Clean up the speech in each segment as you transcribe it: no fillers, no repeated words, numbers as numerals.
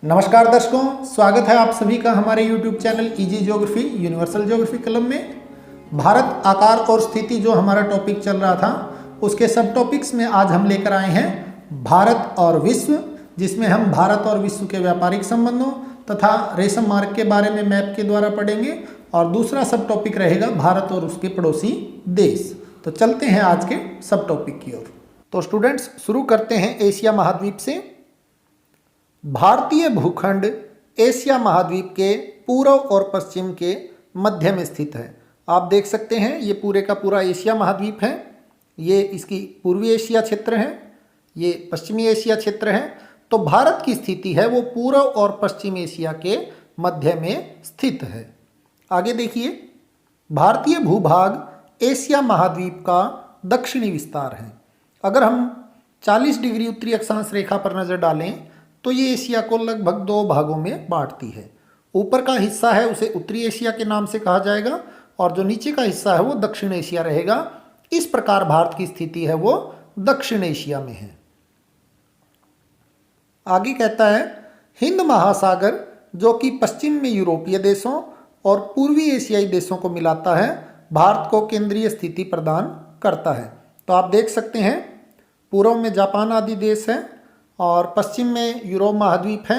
नमस्कार दर्शकों, स्वागत है आप सभी का हमारे YouTube channel easy geography universal geography कलम में। भारत आकार और स्थिति जो हमारा टॉपिक चल रहा था, उसके सब टॉपिक्स में आज हम लेकर आए हैं भारत और विश्व, जिसमें हम भारत और विश्व के व्यापारिक संबंधों तथा रेशम मार्ग के बारे में मैप के द्वारा पढ़ेंगे। और दूसरा सब टॉपिक रहेगा भारत और उसके पड़ोसी देश। तो चलते हैं आज के सब टॉपिक की ओर। तो स्टूडेंट्स, शुरू करते हैं एशिया महाद्वीप से। भारतीय भूखंड एशिया महाद्वीप के पूर्व और पश्चिम के मध्य में स्थित है। आप देख सकते हैं ये पूरे का पूरा एशिया महाद्वीप है। ये इसकी पूर्वी एशिया क्षेत्र है, ये पश्चिमी एशिया क्षेत्र है। तो भारत की स्थिति है वो पूर्व और पश्चिम एशिया के मध्य में स्थित है। आगे देखिए, भारतीय भूभाग एशिया महाद्वीप का दक्षिणी विस्तार है। अगर हम 40 डिग्री उत्तरी अक्षांश रेखा पर नजर डालें तो ये एशिया को लगभग दो भागों में बांटती है। ऊपर का हिस्सा है उसे उत्तरी एशिया के नाम से कहा जाएगा और जो नीचे का हिस्सा है वो दक्षिण एशिया रहेगा। इस प्रकार भारत की स्थिति है वो दक्षिण एशिया में है। आगे कहता है, हिंद महासागर जो कि पश्चिम में यूरोपीय देशों और पूर्वी एशियाई देशों को मिलाता है, भारत को केंद्रीय स्थिति प्रदान करता है। तो आप देख सकते हैं पूर्व में जापान आदि देश है और पश्चिम में यूरोप महाद्वीप है।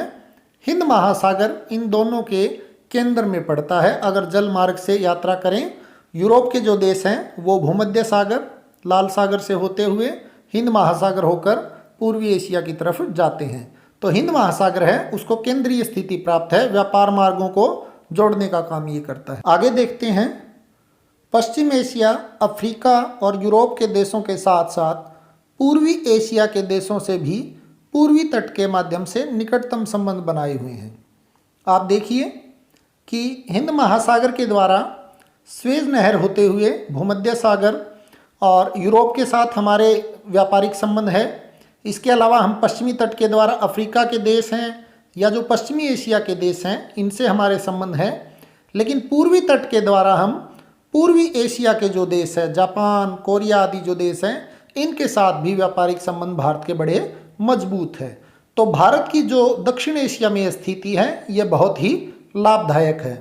हिंद महासागर इन दोनों के केंद्र में पड़ता है। अगर जल मार्ग से यात्रा करें, यूरोप के जो देश हैं वो भूमध्य सागर, लाल सागर से होते हुए हिंद महासागर होकर पूर्वी एशिया की तरफ जाते हैं। तो हिंद महासागर है उसको केंद्रीय स्थिति प्राप्त है, व्यापार मार्गों को जोड़ने का काम ये करता है। आगे देखते हैं, पश्चिम एशिया, अफ्रीका और यूरोप के देशों के साथ साथ पूर्वी एशिया के देशों से भी पूर्वी तट के माध्यम से निकटतम संबंध बनाए हुए हैं। आप देखिए कि हिंद महासागर के द्वारा स्वेज नहर होते हुए भूमध्य सागर और यूरोप के साथ हमारे व्यापारिक संबंध है। इसके अलावा हम पश्चिमी तट के द्वारा अफ्रीका के देश हैं या जो पश्चिमी एशिया के देश हैं इनसे हमारे संबंध है। लेकिन पूर्वी तट के द्वारा हम पूर्वी एशिया के जो देश हैं, जापान, कोरिया आदि जो देश हैं, इनके साथ भी व्यापारिक संबंध भारत के बड़े मजबूत है। तो भारत की जो दक्षिण एशिया में स्थिति है यह बहुत ही लाभदायक है।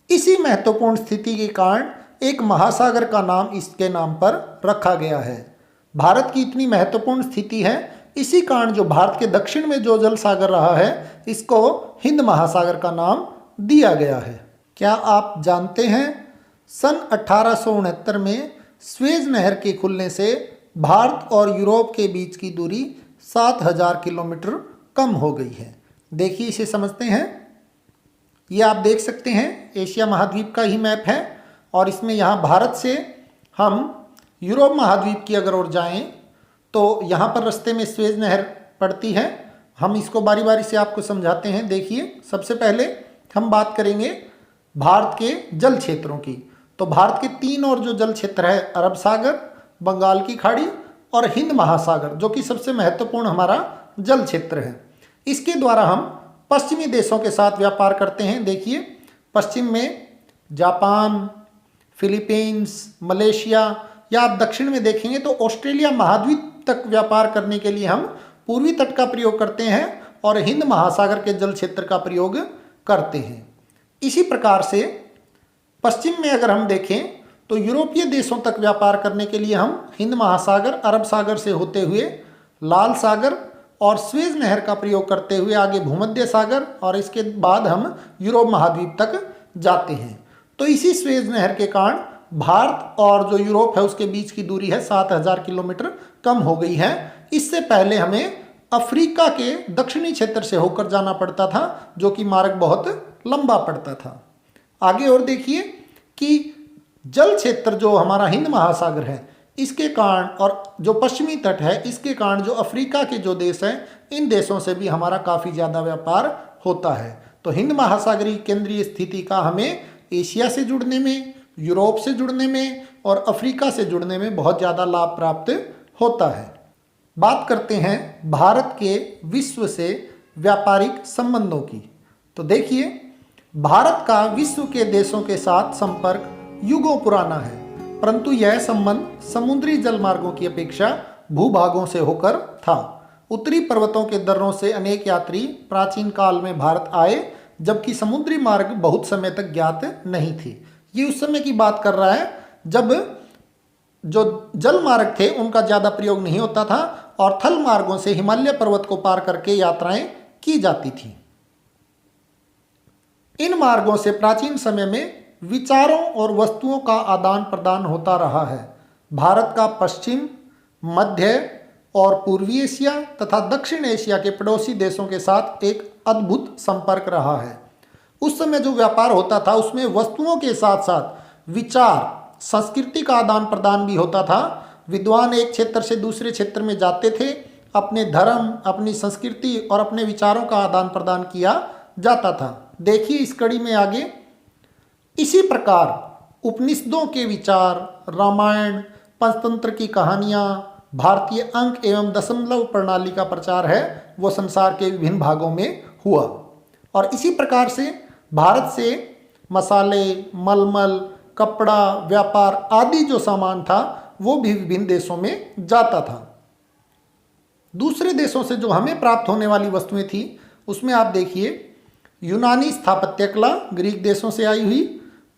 इसी महत्वपूर्ण स्थिति के कारण एक महासागर का नाम इसके नाम पर रखा गया है। भारत की इतनी महत्वपूर्ण स्थिति है, इसी कारण जो भारत के दक्षिण में जो जल सागर रहा है इसको हिंद महासागर का नाम दिया गया है। क्या आप जानते हैं सन 1869 में स्वेज नहर के खुलने से भारत और यूरोप के बीच की दूरी 7000 किलोमीटर कम हो गई है। देखिए, इसे समझते हैं। ये आप देख सकते हैं एशिया महाद्वीप का ही मैप है और इसमें यहाँ भारत से हम यूरोप महाद्वीप की अगर ओर जाएं तो यहाँ पर रास्ते में स्वेज नहर पड़ती है। हम इसको बारी बारी से आपको समझाते हैं। देखिए, सबसे पहले हम बात करेंगे भारत के जल क्षेत्रों की। तो भारत के तीन और जो जल क्षेत्र है, अरब सागर, बंगाल की खाड़ी और हिंद महासागर, जो कि सबसे महत्वपूर्ण हमारा जल क्षेत्र है, इसके द्वारा हम पश्चिमी देशों के साथ व्यापार करते हैं। देखिए, पश्चिम में जापान, फिलीपींस, मलेशिया, या आप दक्षिण में देखेंगे तो ऑस्ट्रेलिया महाद्वीप तक व्यापार करने के लिए हम पूर्वी तट का प्रयोग करते हैं और हिंद महासागर के जल क्षेत्र का प्रयोग करते हैं। इसी प्रकार से पश्चिम में अगर हम देखें तो यूरोपीय देशों तक व्यापार करने के लिए हम हिंद महासागर, अरब सागर से होते हुए लाल सागर और स्वेज नहर का प्रयोग करते हुए आगे भूमध्य सागर और इसके बाद हम यूरोप महाद्वीप तक जाते हैं। तो इसी स्वेज नहर के कारण भारत और जो यूरोप है उसके बीच की दूरी है 7000 किलोमीटर कम हो गई है। इससे पहले हमें अफ्रीका के दक्षिणी क्षेत्र से होकर जाना पड़ता था, जो कि मार्ग बहुत लंबा पड़ता था। आगे और देखिए कि जल क्षेत्र जो हमारा हिंद महासागर है इसके कारण और जो पश्चिमी तट है इसके कारण जो अफ्रीका के जो देश हैं इन देशों से भी हमारा काफ़ी ज़्यादा व्यापार होता है। तो हिंद महासागरीय केंद्रीय स्थिति का हमें एशिया से जुड़ने में, यूरोप से जुड़ने में और अफ्रीका से जुड़ने में बहुत ज़्यादा लाभ प्राप्त होता है। बात करते हैं भारत के विश्व से व्यापारिक संबंधों की। तो देखिए, भारत का विश्व के देशों के साथ संपर्क युगों पुराना है, परंतु यह संबंध समुद्री जल मार्गों की अपेक्षा भूभागों से होकर था। उत्तरी पर्वतों के दर्रों से अनेक यात्री प्राचीन काल में भारत आए, जबकि समुद्री मार्ग बहुत समय तक ज्ञात नहीं थे। ये उस समय की बात कर रहा है जब जो जल मार्ग थे उनका ज़्यादा प्रयोग नहीं होता था और थल मार्गों से हिमालय पर्वत को पार करके यात्राएं की जाती थी। इन मार्गों से प्राचीन समय में विचारों और वस्तुओं का आदान प्रदान होता रहा है। भारत का पश्चिम, मध्य और पूर्वी एशिया तथा दक्षिण एशिया के पड़ोसी देशों के साथ एक अद्भुत संपर्क रहा है। उस समय जो व्यापार होता था उसमें वस्तुओं के साथ साथ विचार, संस्कृति का आदान प्रदान भी होता था। विद्वान एक क्षेत्र से दूसरे क्षेत्र में जाते थे, अपने धर्म, अपनी संस्कृति और अपने विचारों का आदान प्रदान किया जाता था। देखिए इस कड़ी में आगे, इसी प्रकार उपनिषदों के विचार, रामायण, पंचतंत्र की कहानियाँ, भारतीय अंक एवं दशमलव प्रणाली का प्रचार है वो संसार के विभिन्न भागों में हुआ। और इसी प्रकार से भारत से मसाले, मलमल, कपड़ा, व्यापार आदि जो सामान था वो भी विभिन्न देशों में जाता था। दूसरे देशों से जो हमें प्राप्त होने वाली वस्तुएं थी उसमें आप देखिए यूनानी स्थापत्य कला ग्रीक देशों से आई हुई,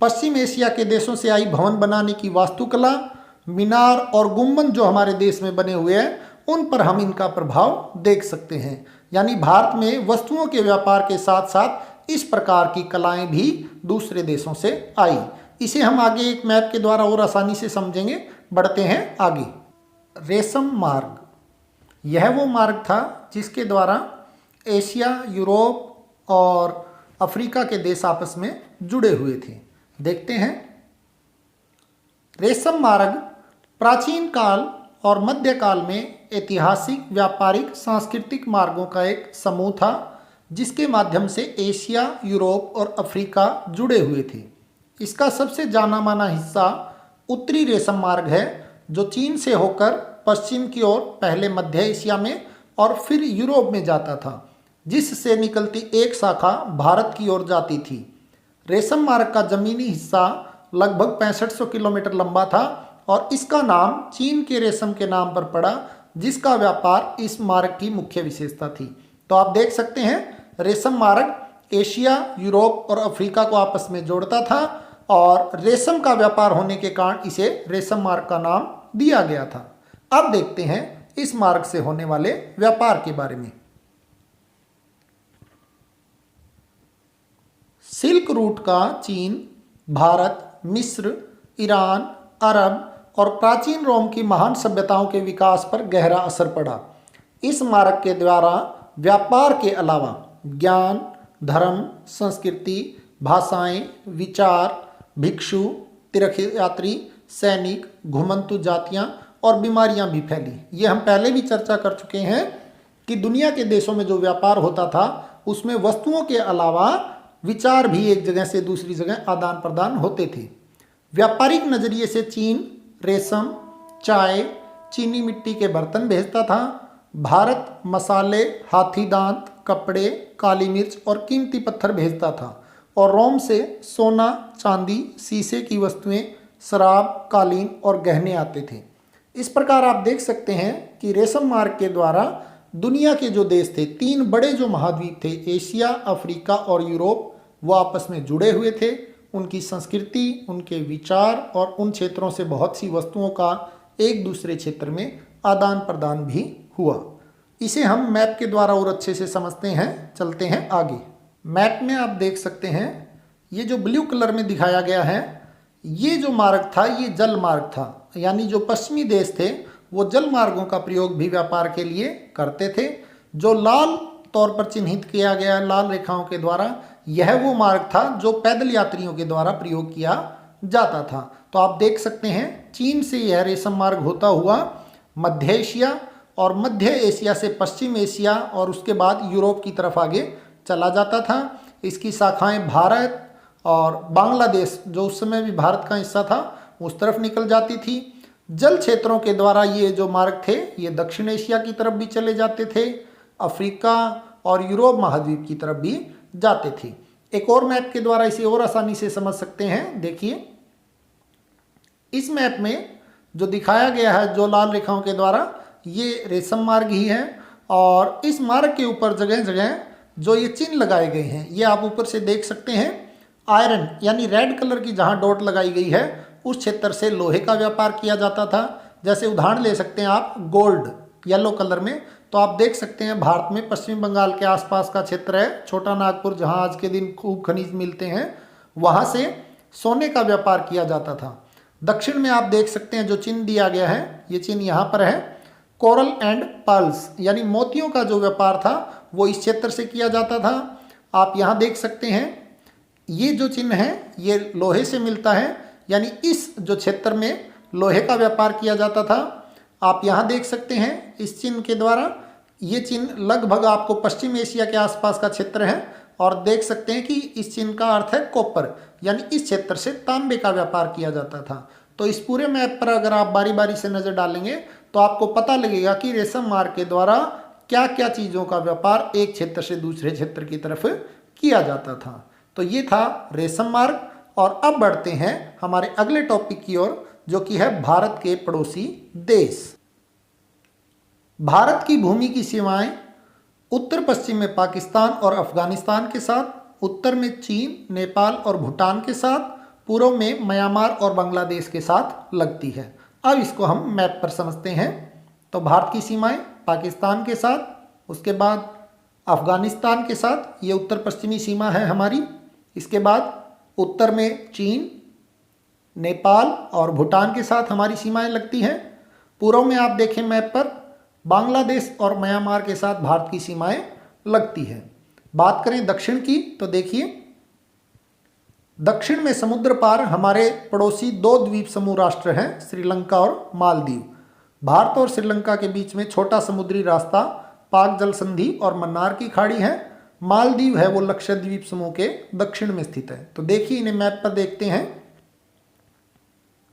पश्चिम एशिया के देशों से आई भवन बनाने की वास्तुकला, मीनार और गुम्बद जो हमारे देश में बने हुए हैं उन पर हम इनका प्रभाव देख सकते हैं। यानी भारत में वस्तुओं के व्यापार के साथ साथ इस प्रकार की कलाएं भी दूसरे देशों से आई। इसे हम आगे एक मैप के द्वारा और आसानी से समझेंगे। बढ़ते हैं आगे। रेशम मार्ग, यह वो मार्ग था जिसके द्वारा एशिया, यूरोप और अफ्रीका के देश आपस में जुड़े हुए थे। देखते हैं, रेशम मार्ग प्राचीन काल और मध्यकाल में ऐतिहासिक, व्यापारिक, सांस्कृतिक मार्गों का एक समूह था जिसके माध्यम से एशिया, यूरोप और अफ्रीका जुड़े हुए थे। इसका सबसे जाना माना हिस्सा उत्तरी रेशम मार्ग है जो चीन से होकर पश्चिम की ओर पहले मध्य एशिया में और फिर यूरोप में जाता था, जिससे निकलती एक शाखा भारत की ओर जाती थी। रेशम मार्ग का जमीनी हिस्सा लगभग 6500 किलोमीटर लंबा था और इसका नाम चीन के रेशम के नाम पर पड़ा, जिसका व्यापार इस मार्ग की मुख्य विशेषता थी। तो आप देख सकते हैं रेशम मार्ग एशिया, यूरोप और अफ्रीका को आपस में जोड़ता था और रेशम का व्यापार होने के कारण इसे रेशम मार्ग का नाम दिया गया था। अब देखते हैं इस मार्ग से होने वाले व्यापार के बारे में। सिल्क रूट का चीन, भारत, मिस्र, ईरान, अरब और प्राचीन रोम की महान सभ्यताओं के विकास पर गहरा असर पड़ा। इस मार्ग के द्वारा व्यापार के अलावा ज्ञान, धर्म, संस्कृति, भाषाएं, विचार, भिक्षु, तीर्थयात्री, सैनिक, घुमंतु जातियां और बीमारियां भी फैली। ये हम पहले भी चर्चा कर चुके हैं कि दुनिया के देशों में जो व्यापार होता था उसमें वस्तुओं के अलावा विचार भी एक जगह से दूसरी जगह आदान प्रदान होते थे। व्यापारिक नजरिए से चीन रेशम, चाय, चीनी मिट्टी के बर्तन भेजता था। भारत मसाले, हाथी दांत, कपड़े, काली मिर्च और कीमती पत्थर भेजता था और रोम से सोना, चांदी, शीशे की वस्तुएं, शराब, कालीन और गहने आते थे। इस प्रकार आप देख सकते हैं कि रेशम मार्ग के द्वारा दुनिया के जो देश थे, तीन बड़े जो महाद्वीप थे एशिया, अफ्रीका और यूरोप, वो आपस में जुड़े हुए थे। उनकी संस्कृति, उनके विचार और उन क्षेत्रों से बहुत सी वस्तुओं का एक दूसरे क्षेत्र में आदान प्रदान भी हुआ। इसे हम मैप के द्वारा और अच्छे से समझते हैं। चलते हैं आगे। मैप में आप देख सकते हैं ये जो ब्लू कलर में दिखाया गया है, ये जो मार्ग था ये जल मार्ग था। यानी जो पश्चिमी देश थे वो जल मार्गों का प्रयोग भी व्यापार के लिए करते थे। जो लाल तौर पर चिन्हित किया गया लाल रेखाओं के द्वारा, यह वो मार्ग था जो पैदल यात्रियों के द्वारा प्रयोग किया जाता था। तो आप देख सकते हैं चीन से यह रेशम मार्ग होता हुआ मध्य एशिया और मध्य एशिया से पश्चिम एशिया और उसके बाद यूरोप की तरफ आगे चला जाता था। इसकी शाखाएं भारत और बांग्लादेश, जो उस समय भी भारत का हिस्सा था, उस तरफ निकल जाती थी। जल क्षेत्रों के द्वारा ये जो मार्ग थे ये दक्षिण एशिया की तरफ भी चले जाते थे, अफ्रीका और यूरोप महाद्वीप की तरफ भी जाते थे। एक और मैप के द्वारा इसे और आसानी से समझ सकते हैं। देखिए इस मैप में जो दिखाया गया है जो लाल रेखाओं के द्वारा, ये रेशम मार्ग ही है और इस मार्ग के ऊपर जगह जगह जो ये चिन्ह लगाए गए हैं, ये आप ऊपर से देख सकते हैं। आयरन यानी रेड कलर की जहाँ डॉट लगाई गई है उस क्षेत्र से लोहे का व्यापार किया जाता था। जैसे उदाहरण ले सकते हैं आप गोल्ड येलो कलर में, तो आप देख सकते हैं भारत में पश्चिम बंगाल के आसपास का क्षेत्र है छोटा नागपुर, जहां आज के दिन खूब खनिज मिलते हैं, वहां से सोने का व्यापार किया जाता था। दक्षिण में आप देख सकते हैं जो चिन्ह दिया गया है, ये चिन्ह यहाँ पर है। कोरल एंड पर्ल्स यानी मोतियों का जो व्यापार था वो इस क्षेत्र से किया जाता था। आप यहाँ देख सकते हैं ये जो चिन्ह है ये लोहे से मिलता है, यानी इस जो क्षेत्र में लोहे का व्यापार किया जाता था। आप यहाँ देख सकते हैं इस चिन्ह के द्वारा, ये चिन्ह लगभग आपको पश्चिम एशिया के आसपास का क्षेत्र है, और देख सकते हैं कि इस चिन्ह का अर्थ है कॉपर, यानी इस क्षेत्र से तांबे का व्यापार किया जाता था। तो इस पूरे मैप पर अगर आप बारी बारी से नज़र डालेंगे तो आपको पता लगेगा कि रेशम मार्ग के द्वारा क्या क्या चीज़ों का व्यापार एक क्षेत्र से दूसरे क्षेत्र की तरफ किया जाता था। तो ये था रेशम मार्ग। और अब बढ़ते हैं हमारे अगले टॉपिक की ओर, जो कि है भारत के पड़ोसी देश। भारत की भूमि की सीमाएं उत्तर पश्चिम में पाकिस्तान और अफगानिस्तान के साथ, उत्तर में चीन, नेपाल और भूटान के साथ, पूर्व में म्यांमार और बांग्लादेश के साथ लगती है। अब इसको हम मैप पर समझते हैं। तो भारत की सीमाएं पाकिस्तान के साथ, उसके बाद अफगानिस्तान के साथ, ये उत्तर पश्चिमी सीमा है हमारी। इसके बाद उत्तर में चीन, नेपाल और भूटान के साथ हमारी सीमाएं लगती हैं। पूर्व में आप देखें मैप पर बांग्लादेश और म्यांमार के साथ भारत की सीमाएं लगती हैं। बात करें दक्षिण की तो देखिए, दक्षिण में समुद्र पार हमारे पड़ोसी दो द्वीप समूह राष्ट्र हैं, श्रीलंका और मालदीव। भारत और श्रीलंका के बीच में छोटा समुद्री रास्ता पाक जल संधि और मन्नार की खाड़ी है। मालदीव है वो लक्षद्वीप समूह के दक्षिण में स्थित है। तो देखिए इन्हें मैप पर देखते हैं।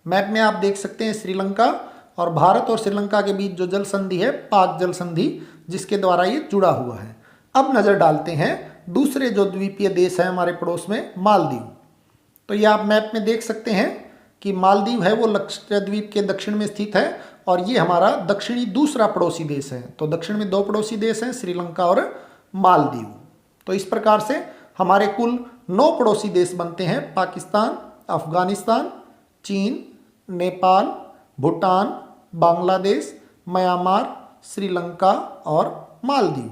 मैप में आप देख सकते हैं श्रीलंका, और भारत और श्रीलंका के बीच जो जल संधि है पाक जल संधि, जिसके द्वारा ये जुड़ा हुआ है। अब नज़र डालते हैं दूसरे जो द्वीपीय देश है हमारे पड़ोस में, मालदीव। तो ये आप मैप में देख सकते हैं कि मालदीव है वो लक्षद्वीप के दक्षिण में स्थित है, और ये हमारा दक्षिणी दूसरा पड़ोसी देश है। तो दक्षिण में दो पड़ोसी देश हैं, श्रीलंका और मालदीव। तो इस प्रकार से हमारे कुल 9 पड़ोसी देश बनते हैं, पाकिस्तान, अफगानिस्तान, चीन, नेपाल, भूटान, बांग्लादेश, म्यांमार, श्रीलंका और मालदीव।